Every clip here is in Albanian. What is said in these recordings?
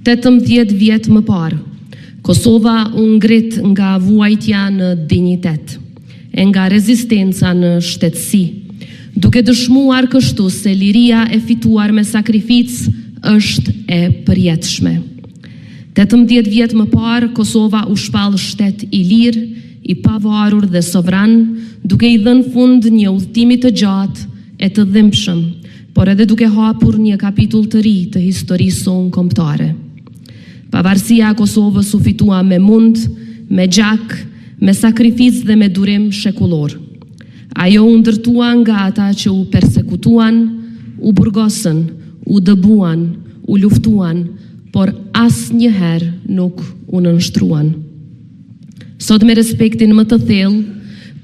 18 vjet më parë, Kosova u ngrit nga vuajtja në dinjitet, e nga rezistenca në shtetësi, duke dëshmuar kështu se liria e fituar me sakrificë është e përjetshme. 18 vjet më parë, Kosova u shpall shtet i lirë, i pavarur dhe sovran, duke i dhënë fund një udhëtimi të gjatë e të dhimbshëm, por edhe duke hapur një kapitull të ri të historisë sonë kombëtare. Pavarësia e Kosovës u fitua me mund, me gjak, me sakrificë dhe me durim shekullor. Ajo u ndërtua nga ata që u persekutuan, u burgosën, u dëbuan, u luftuan, por asnjëherë nuk u nënshtruan. Sot me respektin më të thellë,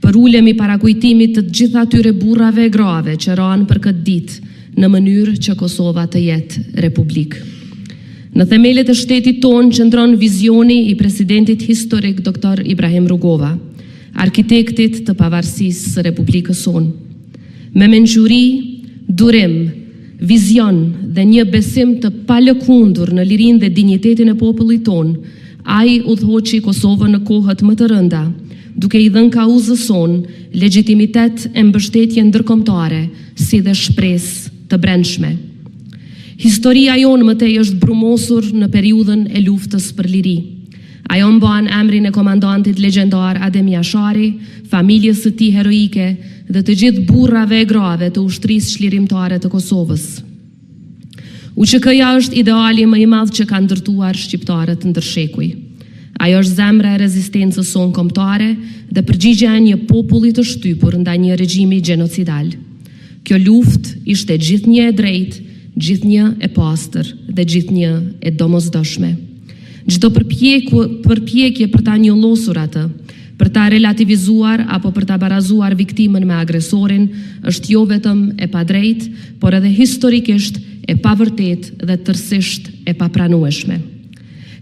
përulemi para kujtimit të gjitha atyre burrave e grave që ranë për këtë ditë në mënyrë që Kosova të jetë republikë. Në themelet e shtetit tonë qëndron vizioni i presidentit historik Dr. Ibrahim Rugova, arkitektit të pavarësisë së Republikës sonë. Me mençuri, durim, vizion dhe një besim të palëkundur në lirinë dhe dinjitetin e popullit tonë, ai udhëhoqi Kosovën në kohët më të rënda, duke i dhënë kauzës sonë legjitimitet e mbështetje ndërkombëtare, si dhe shpresë të brendshme. Historia jonë mëtej është brumosur në periudhën e luftës për liri. Ajo mban emrin e komandantit legjendar Adem Jashari, familjes së tij heroike dhe të gjithë burrave e grave të ushtrisë çlirimtare të Kosovës. UÇK-ja është ideali më i madh që kanë ndërtuar shqiptarët ndërshekuj. Ajo është zemra e rezistencës sonë kombëtare dhe përgjigjja e një populli të shtypur ndaj një regjimi gjenocidal. Kjo luftë ishte gjithnjë e drejtë, gjithnjë e pastër dhe gjithnjë e domosdoshme. Çdo përpjekje për ta njollosur atë, për ta relativizuar apo për ta barazuar viktimën me agresorin është jo vetëm e padrejtë, por edhe historikisht e pavërtetë dhe tërësisht e papranueshme.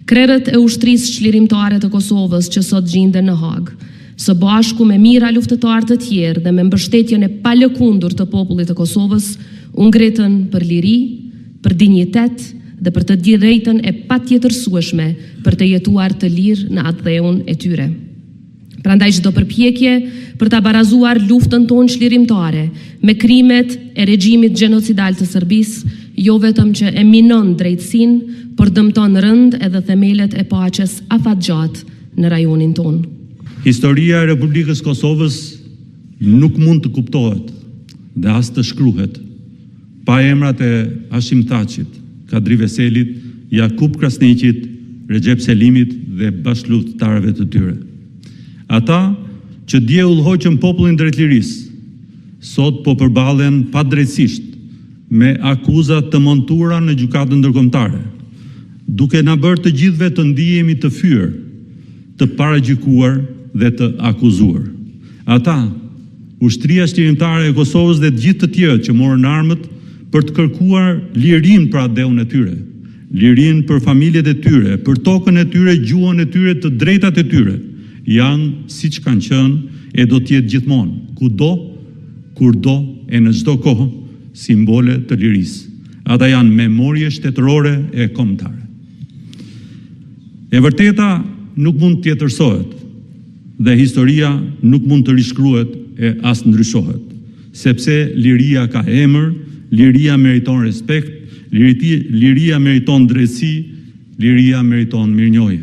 Krerët e ushtrisë çlirimtare të Kosovës që sot gjenden në Hag, së bashku me mijëra luftëtarë të tjerë dhe me mbështetjen e palëkundur të popullit të Kosovës, u ngritën për liri, për dinjitet dhe për të drejtën e patjetërsueshme për të jetuar të lirë në atë dheun e tyre. Prandaj çdo përpjekje për ta barazuar luftën tonë çlirimtare me krimet e regjimit gjenocidal të Serbisë, jo vetëm që e minon drejtësinë, por dëmton rënd edhe themelet e paqes afatgjat në rajonin tonë. Historia e Republikës Kosovës nuk mund të kuptohet dhe as të shkruhet pa emrat e Hashim Thaçit, Kadri Veselit, Jakub Krasniqit, Recep Selimit dhe bashkëluftëtarëve të tyre. Ata që dje udhëhoqën popullin drejt lirisë, sot po përballen padrejtësisht me akuza të montuara në gjykatën ndërkombëtare, duke na bërë të gjithëve të ndihemi të fyer, të paragjykuar dhe të akuzuar. Ata, ushtria çlirimtare e Kosovës dhe të gjithë të tjerët që morën armët për të kërkuar lirinë për atë dheun e tyre, lirinë për familjet e tyre, për tokën e tyre, gjuhën e tyre, të drejtat e tyre, janë siç kanë qenë e do të jetë gjithmonë, kudo, kurdo e në çdo kohë, simbole të lirisë. Ata janë memorje shtetërore e kombëtare. E vërteta nuk mund të tjetërsohet dhe historia nuk mund të rishkruhet e as ndryshohet, sepse liria ka emër, liria meriton respekt, liria meriton drejtësi, liria meriton mirënjohje.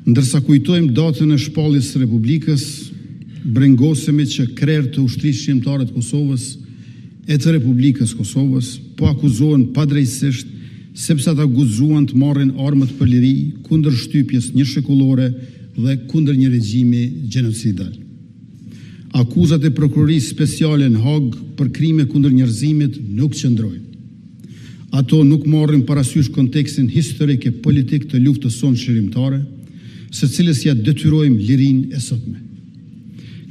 Ndërsa kujtojmë datën e shpalljes së Republikës, brengosemi që krerë të ushtrisë shqiptare të Kosovës e të Republikës Kosovës po akuzohen padrejtësisht sepse ata guxuan të marrin armët për liri kundër shtypjes një shekullore dhe kundër një regjimi gjenocidal. Akuzat e prokurorisë speciale në Hag për krime kundër njerëzimit nuk qëndrojnë. Ato nuk marrin parasysh kontekstin historik e politik të luftës sonë çlirimtare, së cilës ja detyrojmë lirinë e sotme.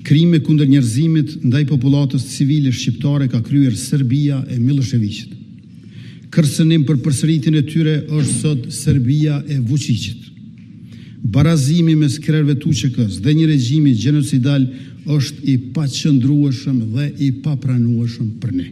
Krime kundër njerëzimit ndaj popullatës civile shqiptare ka kryer Serbia e Miloševićit. Kërcënim për përsëritjen e tyre është sot Serbia e Vučićit. Barazimi mes krerëve të UÇK-s dhe një regjimi gjenocidal është i paqëndrueshëm dhe i papranueshëm për ne.